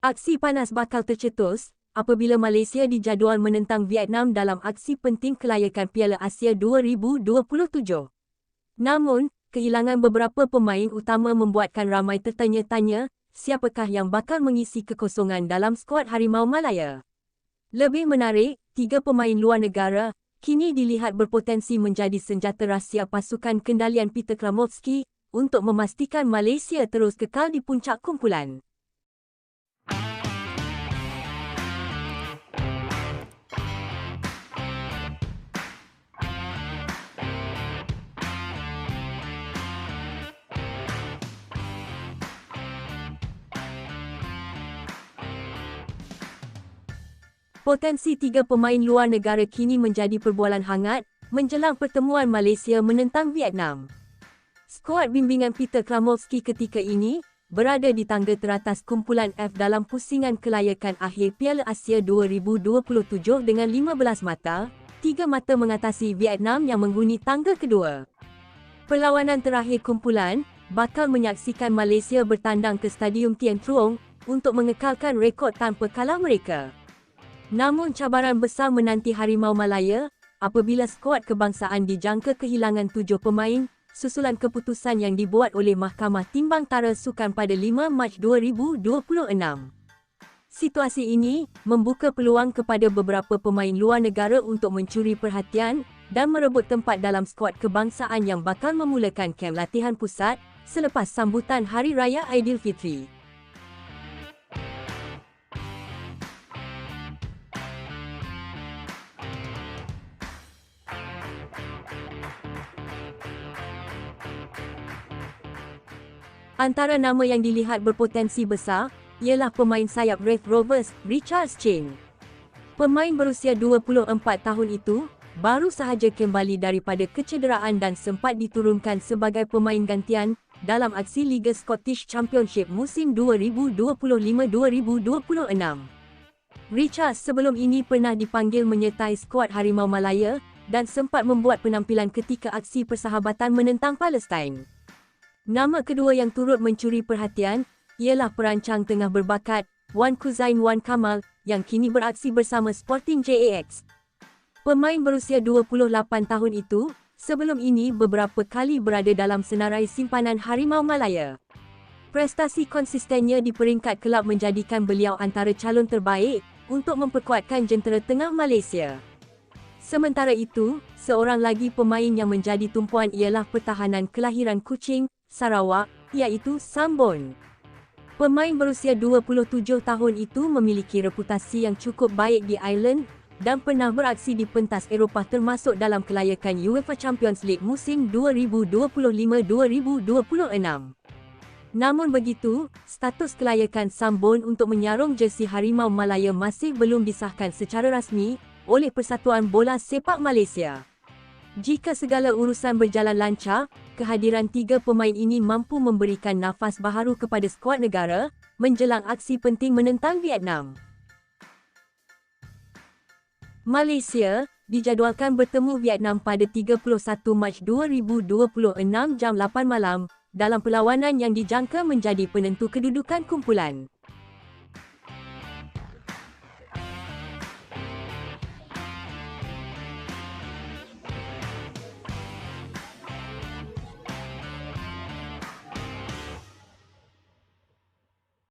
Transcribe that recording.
Aksi panas bakal tercetus apabila Malaysia dijadual menentang Vietnam dalam aksi penting kelayakan Piala Asia 2027. Namun, kehilangan beberapa pemain utama membuatkan ramai tertanya-tanya siapakah yang bakal mengisi kekosongan dalam skuad Harimau Malaya. Lebih menarik, 3 pemain luar negara kini dilihat berpotensi menjadi senjata rahsia pasukan kendalian Peter Kramovsky untuk memastikan Malaysia terus kekal di puncak kumpulan. Potensi 3 pemain luar negara kini menjadi perbualan hangat menjelang pertemuan Malaysia menentang Vietnam. Skuad bimbingan Peter Kramovsky ketika ini berada di tangga teratas kumpulan F dalam pusingan kelayakan akhir Piala Asia 2027 dengan 15 mata, 3 mata mengatasi Vietnam yang menghuni tangga kedua. Perlawanan terakhir kumpulan bakal menyaksikan Malaysia bertandang ke Stadium Tien Truong untuk mengekalkan rekod tanpa kalah mereka. Namun cabaran besar menanti Harimau Malaya apabila skuad kebangsaan dijangka kehilangan 7 pemain susulan keputusan yang dibuat oleh Mahkamah Timbang Tara Sukan pada 5 Mac 2026. Situasi ini membuka peluang kepada beberapa pemain luar negara untuk mencuri perhatian dan merebut tempat dalam skuad kebangsaan yang bakal memulakan kem latihan pusat selepas sambutan Hari Raya Aidilfitri. Antara nama yang dilihat berpotensi besar ialah pemain sayap Raith Rovers, Richard Chin. Pemain berusia 24 tahun itu baru sahaja kembali daripada kecederaan dan sempat diturunkan sebagai pemain gantian dalam aksi Liga Scottish Championship musim 2025-2026. Richard sebelum ini pernah dipanggil menyertai skuad Harimau Malaya dan sempat membuat penampilan ketika aksi persahabatan menentang Palestin. Nama kedua yang turut mencuri perhatian ialah perancang tengah berbakat Wan Kuzain Wan Kamal yang kini beraksi bersama Sporting JAX. Pemain berusia 28 tahun itu sebelum ini beberapa kali berada dalam senarai simpanan Harimau Malaya. Prestasi konsistennya di peringkat kelab menjadikan beliau antara calon terbaik untuk memperkuatkan jentera tengah Malaysia. Sementara itu, seorang lagi pemain yang menjadi tumpuan ialah pertahanan kelahiran Kuching, Sarawak, iaitu Sambon. Pemain berusia 27 tahun itu memiliki reputasi yang cukup baik di Ireland dan pernah beraksi di pentas Eropah termasuk dalam kelayakan UEFA Champions League musim 2025-2026. Namun begitu, status kelayakan Sambon untuk menyarung jersey Harimau Malaya masih belum disahkan secara rasmi oleh Persatuan Bola Sepak Malaysia. Jika segala urusan berjalan lancar, kehadiran 3 pemain ini mampu memberikan nafas baharu kepada skuad negara menjelang aksi penting menentang Vietnam. Malaysia dijadualkan bertemu Vietnam pada 31 Mac 2026 jam 8 malam dalam perlawanan yang dijangka menjadi penentu kedudukan kumpulan.